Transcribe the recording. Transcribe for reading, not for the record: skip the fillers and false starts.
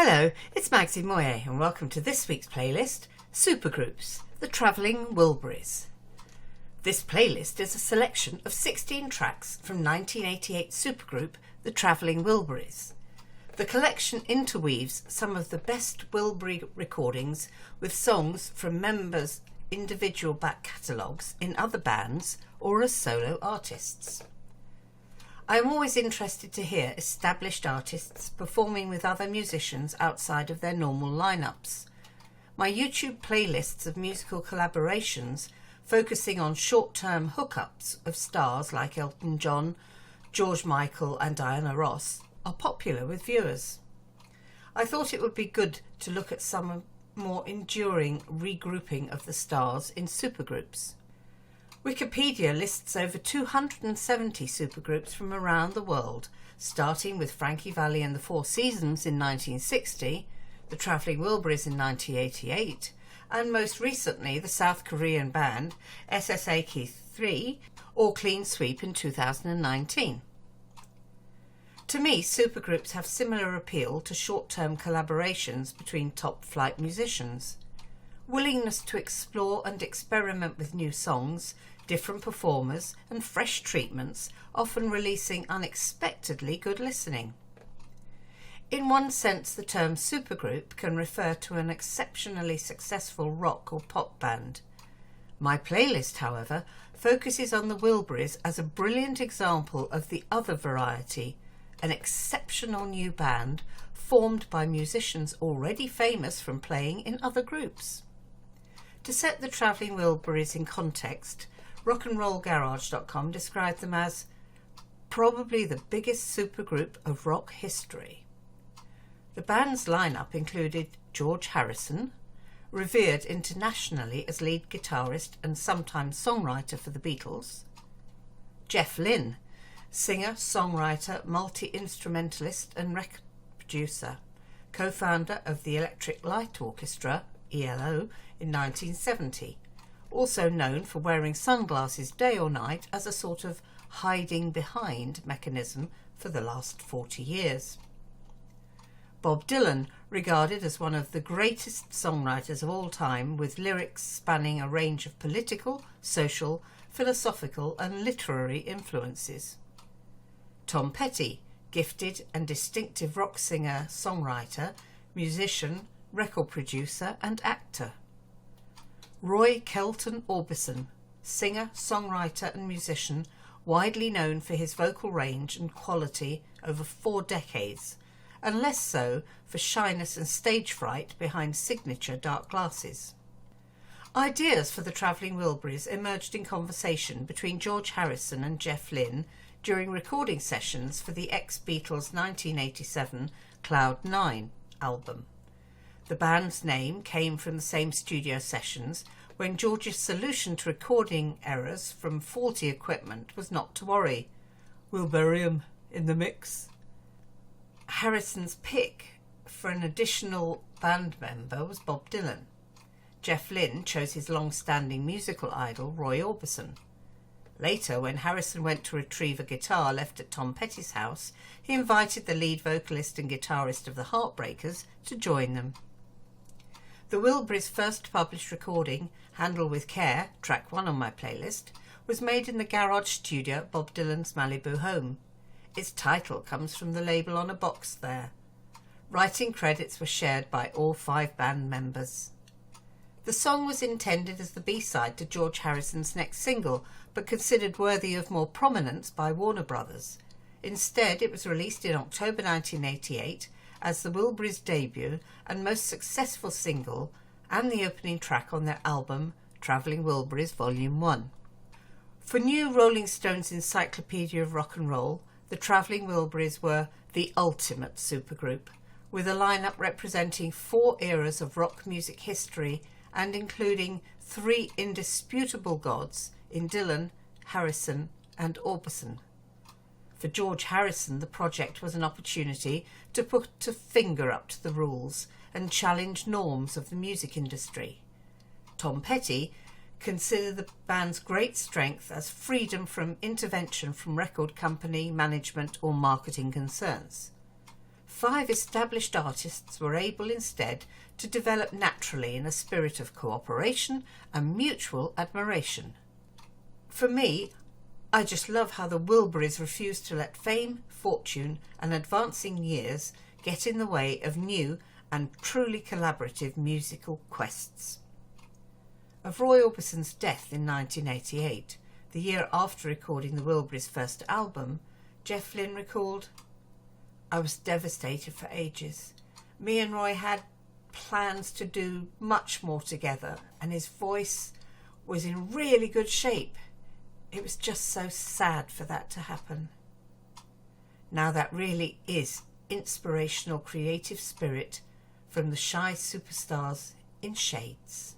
Hello, it's Maxine Moyer and welcome to this week's playlist, Supergroups, the Travelling Wilburys. This playlist is a selection of 16 tracks from 1988 supergroup, the Travelling Wilburys. The collection interweaves some of the best Wilbury recordings with songs from members' individual back catalogues in other bands or as solo artists. I am always interested to hear established artists performing with other musicians outside of their normal lineups. My YouTube playlists of musical collaborations focusing on short-term hookups of stars like Elton John, George Michael and Diana Ross are popular with viewers. I thought it would be good to look at some more enduring regrouping of the stars in supergroups. Wikipedia lists over 270 supergroups from around the world, starting with Frankie Valli and the Four Seasons in 1960, the Travelling Wilburys in 1988, and most recently the South Korean band SSAK3 or Clean Sweep in 2019. To me, supergroups have similar appeal to short-term collaborations between top-flight musicians. Willingness to explore and experiment with new songs, different performers and fresh treatments, often releasing unexpectedly good listening. In one sense, the term supergroup can refer to an exceptionally successful rock or pop band. My playlist, however, focuses on the Wilburys as a brilliant example of the other variety, an exceptional new band formed by musicians already famous from playing in other groups. To set the Travelling Wilburys in context, rockandrollgarage.com described them as probably the biggest supergroup of rock history. The band's lineup included George Harrison, revered internationally as lead guitarist and sometimes songwriter for the Beatles; Jeff Lynne, singer, songwriter, multi-instrumentalist and record producer, co-founder of the electric Light Orchestra, ELO, in 1970, also known for wearing sunglasses day or night as a sort of hiding behind mechanism for the last 40 years. Bob Dylan, regarded as one of the greatest songwriters of all time, with lyrics spanning a range of political, social, philosophical and literary influences. Tom Petty, gifted and distinctive rock singer, songwriter, musician, record producer and actor. Roy Kelton Orbison, singer, songwriter and musician, widely known for his vocal range and quality over 4 decades, and less so for shyness and stage fright behind signature dark glasses. Ideas for the Travelling Wilburys emerged in conversation between George Harrison and Jeff Lynne during recording sessions for the ex-Beatles 1987 Cloud 9 album. The band's name came from the same studio sessions when George's solution to recording errors from faulty equipment was not to worry. We'll bury 'em in the mix. Harrison's pick for an additional band member was Bob Dylan. Jeff Lynne chose his long-standing musical idol Roy Orbison. Later, when Harrison went to retrieve a guitar left at Tom Petty's house, he invited the lead vocalist and guitarist of the Heartbreakers to join them. The Wilburys' first published recording, Handle with Care, track 1 on my playlist, was made in the garage studio at Bob Dylan's Malibu home. Its title comes from the label on a box there. Writing credits were shared by all 5 band members. The song was intended as the B-side to George Harrison's next single, but considered worthy of more prominence by Warner Brothers. Instead, it was released in October 1988 as the Wilburys' debut and most successful single and the opening track on their album Travelling Wilburys Volume 1. For new Rolling Stone's Encyclopedia of Rock and Roll, the Travelling Wilburys were the ultimate supergroup, with a lineup representing 4 eras of rock music history and including 3 indisputable gods in Dylan, Harrison and Orbison. For George Harrison, the project was an opportunity to put a finger up to the rules and challenge norms of the music industry. Tom Petty considered the band's great strength as freedom from intervention from record company, management or marketing concerns. 5 established artists were able instead to develop naturally in a spirit of cooperation and mutual admiration. For me, I just love how the Wilburys refused to let fame, fortune and advancing years get in the way of new and truly collaborative musical quests. Of Roy Orbison's death in 1988, the year after recording the Wilburys' first album, Jeff Lynne recalled, "I was devastated for ages. Me and Roy had plans to do much more together, and his voice was in really good shape. It was just so sad for that to happen." Now that really is inspirational creative spirit from the shy superstars in Shades.